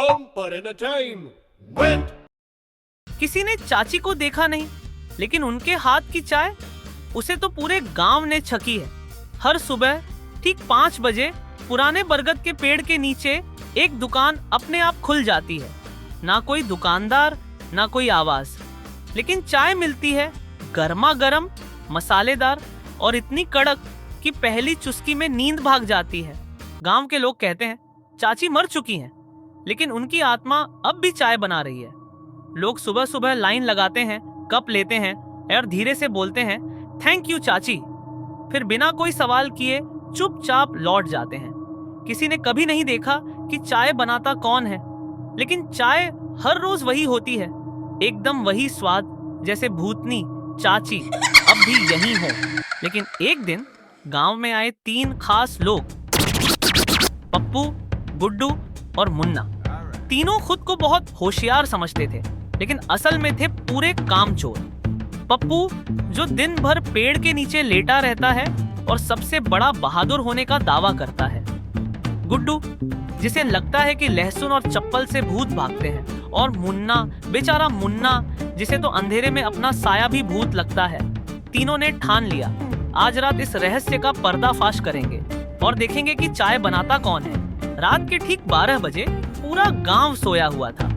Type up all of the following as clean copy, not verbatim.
home, but in a time went. किसी ने चाची को देखा नहीं, लेकिन उनके हाथ की चाय उसे तो पूरे गांव ने छकी है। हर सुबह ठीक 5 बजे पुराने बरगद के पेड़ के नीचे एक दुकान अपने आप खुल जाती है। ना कोई दुकानदार, ना कोई आवाज, लेकिन चाय मिलती है गर्मा गर्म, मसालेदार और इतनी कड़क कि पहली चुस्की में नींद भाग जाती है। गांव के लोग कहते हैं चाची मर चुकी हैं, लेकिन उनकी आत्मा अब भी चाय बना रही है। लोग सुबह सुबह लाइन लगाते हैं, कप लेते हैं और धीरे से बोलते हैं थैंक यू चाची, फिर बिना कोई सवाल किए चुपचाप लौट जाते हैं। किसी ने कभी नहीं देखा कि चाय बनाता कौन है, लेकिन चाय हर रोज वही होती है, एकदम वही स्वाद जैसे भूतनी चाची अब भी यही हो। लेकिन एक दिन गांव में आए 3 खास लोग, पप्पू, गुड्डू और मुन्ना। तीनों खुद को बहुत होशियार समझते थे, लेकिन असल में थे पूरे कामचोर। पप्पू जो दिन भर पेड़ के नीचे लेटा रहता है और सबसे बड़ा बहादुर होने का दावा करता है। गुड्डू जिसे लगता है कि लहसुन और चप्पल से भूत भागते हैं, और मुन्ना, बेचारा मुन्ना जिसे तो अंधेरे में अपना साया भी भूत लगता है। तीनों ने ठान लिया आज रात इस रहस्य का पर्दाफाश करेंगे और देखेंगे कि चाय बनाता कौन है। रात के ठीक 12 बजे पूरा गांव सोया हुआ था।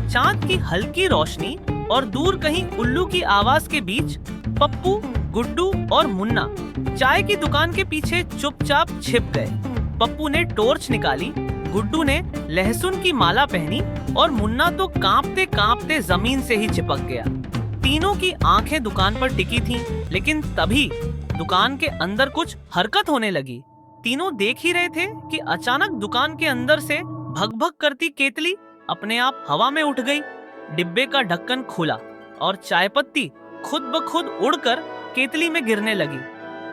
चांद की हल्की रोशनी और दूर कहीं उल्लू की आवाज के बीच पप्पू, गुड्डू और मुन्ना चाय की दुकान के पीछे चुपचाप छिप गए। पप्पू ने टॉर्च निकाली, गुड्डू ने लहसुन की माला पहनी और मुन्ना तो कांपते कांपते जमीन से ही चिपक गया। तीनों की आंखें दुकान पर टिकी थीं, लेकिन तभी दुकान के अंदर कुछ हरकत होने लगी। तीनों देख ही रहे थे कि अचानक दुकान के अंदर से भग भग करती केतली अपने आप हवा में उठ गई। डिब्बे का ढक्कन खुला और चाय पत्ती खुद ब खुद उड़कर केतली में गिरने लगी।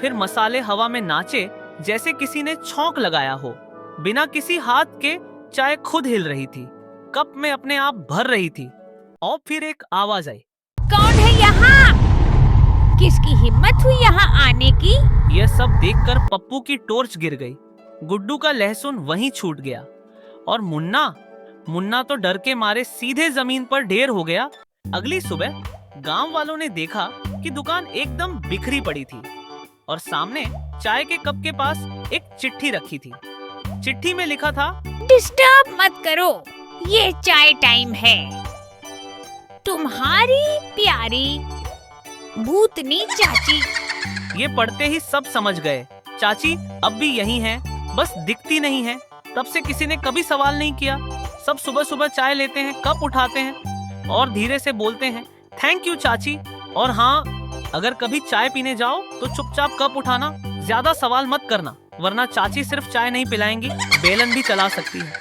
फिर मसाले हवा में नाचे जैसे किसी ने छौंक लगाया हो। बिना किसी हाथ के चाय खुद हिल रही थी, कप में अपने आप भर रही थी। और फिर एक आवाज आई, कौन है यहाँ? किसकी हिम्मत हुई यहाँ आने की? यह सब देखकर पप्पू की टॉर्च गिर गई। गुड्डू का लहसुन वहीं छूट गया और मुन्ना तो डर के मारे सीधे जमीन पर ढेर हो गया। अगली सुबह गांव वालों ने देखा कि दुकान एकदम बिखरी पड़ी थी और सामने चाय के कप के पास एक चिट्ठी रखी थी। चिट्ठी में लिखा था, डिस्टर्ब मत करो, ये चाय टाइम है। तुम्हारी प्यारी भूतनी चाची। ये पढ़ते ही सब समझ गए चाची अब भी यही हैं, बस दिखती नहीं है। तब से किसी ने कभी सवाल नहीं किया। सब सुबह सुबह चाय लेते हैं, कप उठाते हैं और धीरे से बोलते हैं थैंक यू चाची। और हाँ, अगर कभी चाय पीने जाओ तो चुपचाप कप उठाना, ज्यादा सवाल मत करना, वरना चाची सिर्फ चाय नहीं पिलाएंगी, बेलन भी चला सकती है।